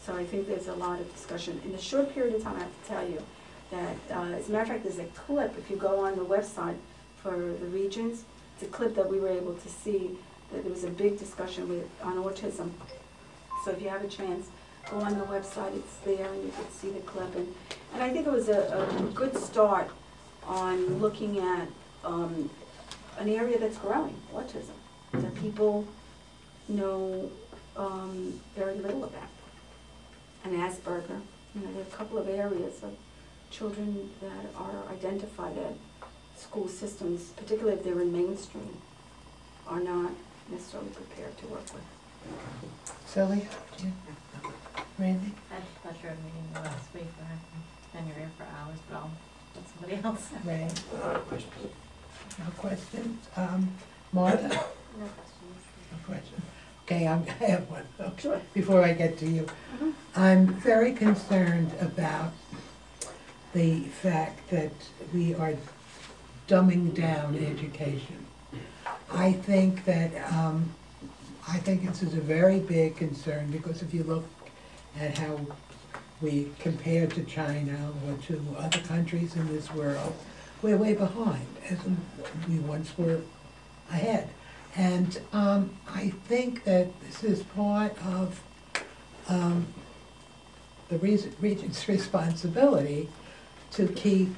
So I think there's a lot of discussion. In a short period of time, I have to tell you that, as a matter of fact, there's a clip, if you go on the website for the Regents, it's a clip that we were able to see, that there was a big discussion on autism. So if you have a chance, go on the website, it's there, and you can see the clip. And I think it was a good start on looking at an area that's growing, autism, that people know very little about. And Asperger, there are a couple of areas of children that are identified at school systems, particularly if they're in mainstream, are not necessarily prepared to work with. Sylvia, Randy? I had the pleasure of meeting you last week. I've been here for hours, but I'll let somebody else. Ray? No questions? Martha? No questions. No questions. Okay, I have one. Okay. Sure. Before I get to you. I'm very concerned about the fact that we are dumbing down education. I think that this is a very big concern, because if you look at how we compare to China or to other countries in this world, we're way behind, as we once were ahead. And I think that this is part of the Regents' responsibility to keep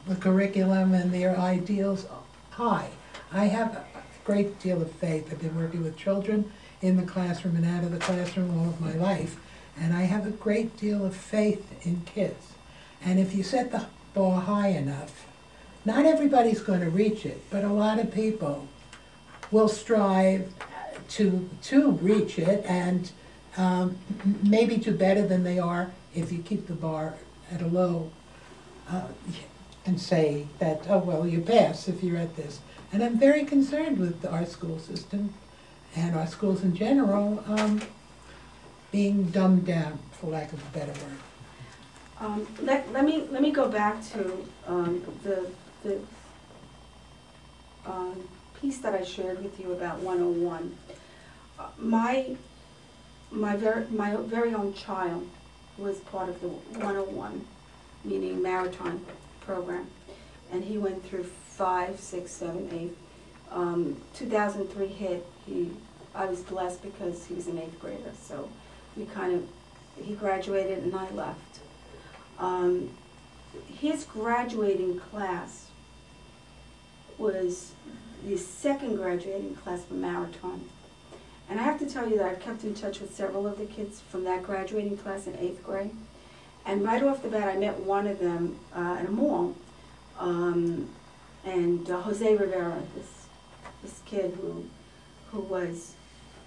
the curriculum and their ideals high. I have a great deal of faith. I've been working with children in the classroom and out of the classroom all of my life, and I have a great deal of faith in kids. And if you set the bar high enough, not everybody's going to reach it, but a lot of people will strive to reach it, and maybe do better than they are if you keep the bar at a low and say that, oh, well, you pass if you're at this. And I'm very concerned with our school system and our schools in general being dumbed down, for lack of a better word. Let me go back to the piece that I shared with you about 101. My very own child was part of the 101, meaning maritime program, and he went through 5, 6, 7, 8. 2003 hit. I was blessed because he was an 8th grader, so he graduated and I left. His graduating class was the second graduating class for maritime. And I have to tell you that I've kept in touch with several of the kids from that graduating class in 8th grade. And right off the bat, I met one of them at a mall. And Jose Rivera, this kid who was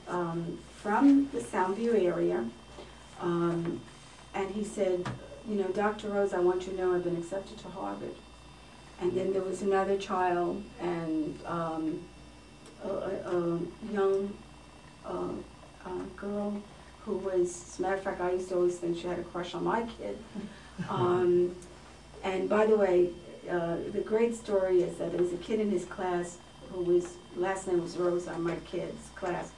from the Soundview area. And he said, Dr. Rosa, I want you to know I've been accepted to Harvard. And then there was another child, and a young girl who was, as a matter of fact, I used to always think she had a crush on my kid. And by the way, the great story is that there was a kid in his class whose last name was Rosa, my kid's class,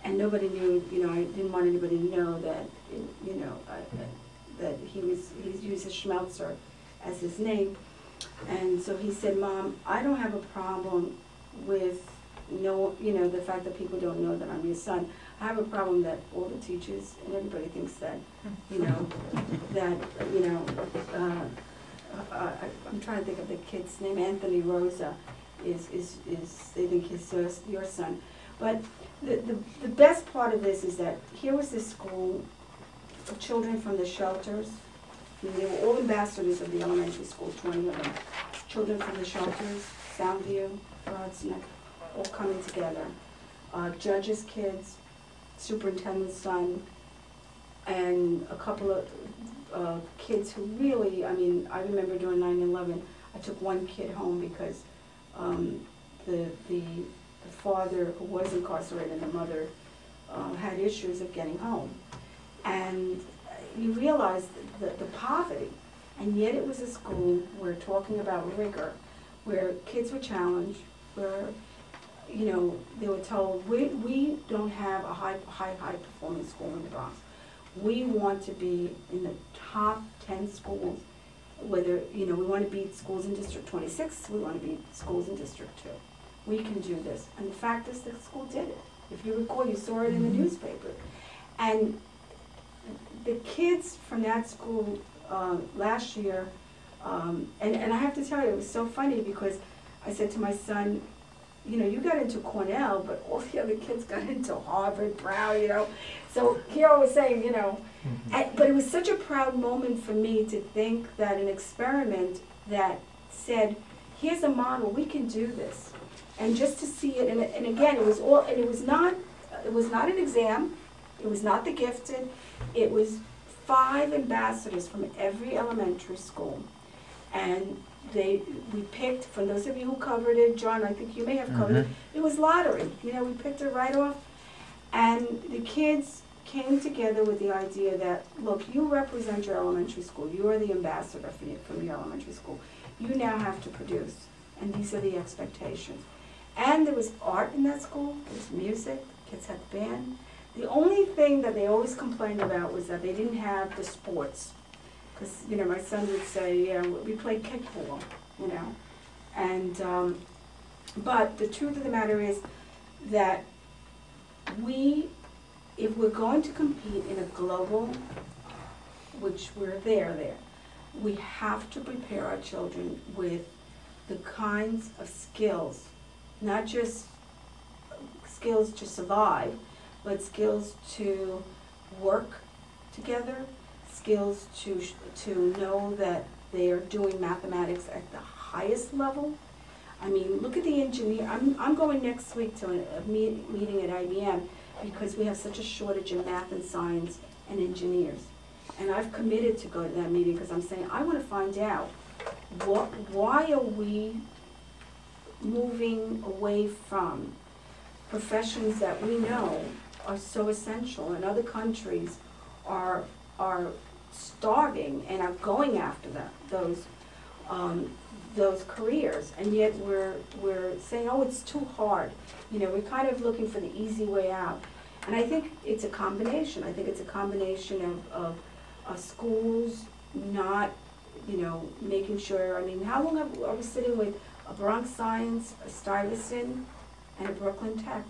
and nobody knew, I didn't want anybody to know that, that he's used his Schmelzer as his name. And so he said, Mom, I don't have a problem with the fact that people don't know that I'm your son. I have a problem that all the teachers and everybody thinks that, I'm trying to think of the kid's name, Anthony Rosa, is they think he's your son. But the best part of this is that here was this school of children from the shelters. They were all ambassadors of the elementary school, 20 of them. Children from the shelters, Soundview, Broadsneck, all coming together. Judges' kids, superintendent's son, and a couple of kids who really, I remember during 9/11, I took one kid home because the father, who was incarcerated, and the mother had issues of getting home. And you realize the poverty, and yet it was a school where talking about rigor, where kids were challenged, where they were told, we don't have a high performing school in the Bronx. We want to be in the top 10 schools, whether, we want to beat schools in District 26, we want to beat schools in District 2. We can do this. And the fact is the school did it. If you recall, you saw it in the newspaper. And the kids from that school last year, and I have to tell you, it was so funny because I said to my son, you got into Cornell, but all the other kids got into Harvard, Brown, So here I was saying, but it was such a proud moment for me to think that an experiment that said, here's a model, we can do this. And just to see it, and again, it was not an exam, it was not the gifted, it was 5 ambassadors from every elementary school. And we picked, for those of you who covered it, John, I think you may have covered it, it was lottery. We picked it right off. And the kids came together with the idea that, look, you represent your elementary school. You are the ambassador from your elementary school. You now have to produce. And these are the expectations. And there was art in that school. There was music. Kids had band. The only thing that they always complained about was that they didn't have the sports. Because, my son would say, we played kickball, And, but the truth of the matter is that if we're going to compete in a global, which we're there, we have to prepare our children with the kinds of skills, not just skills to survive, but skills to work together, skills to know that they are doing mathematics at the highest level. I mean, look at the engineer. I'm going next week to a meeting at IBM because we have such a shortage in math and science and engineers. And I've committed to go to that meeting because I'm saying I want to find out why are we moving away from professions that we know are so essential, and other countries are starving and are going after those careers, and yet we're saying, oh, it's too hard. We're kind of looking for the easy way out. And I think it's a combination. I think it's a combination of schools not, making sure. I mean, how long are we sitting with a Bronx Science, a Stuyvesant, and a Brooklyn Tech?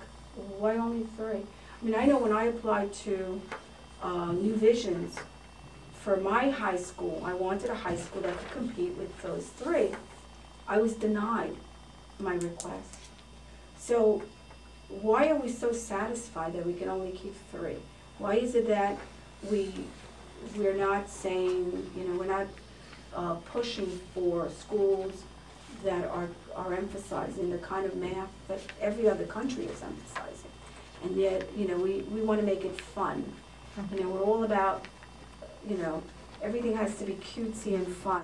Why only 3? I mean, I know when I applied to New Visions for my high school, I wanted a high school that could compete with those 3. I was denied my request. So why are we so satisfied that we can only keep 3? Why is it that we're not saying, we're not pushing for schools that are emphasizing the kind of math that every other country is emphasizing? And yet, we want to make it fun. We're all about, everything has to be cutesy and fun.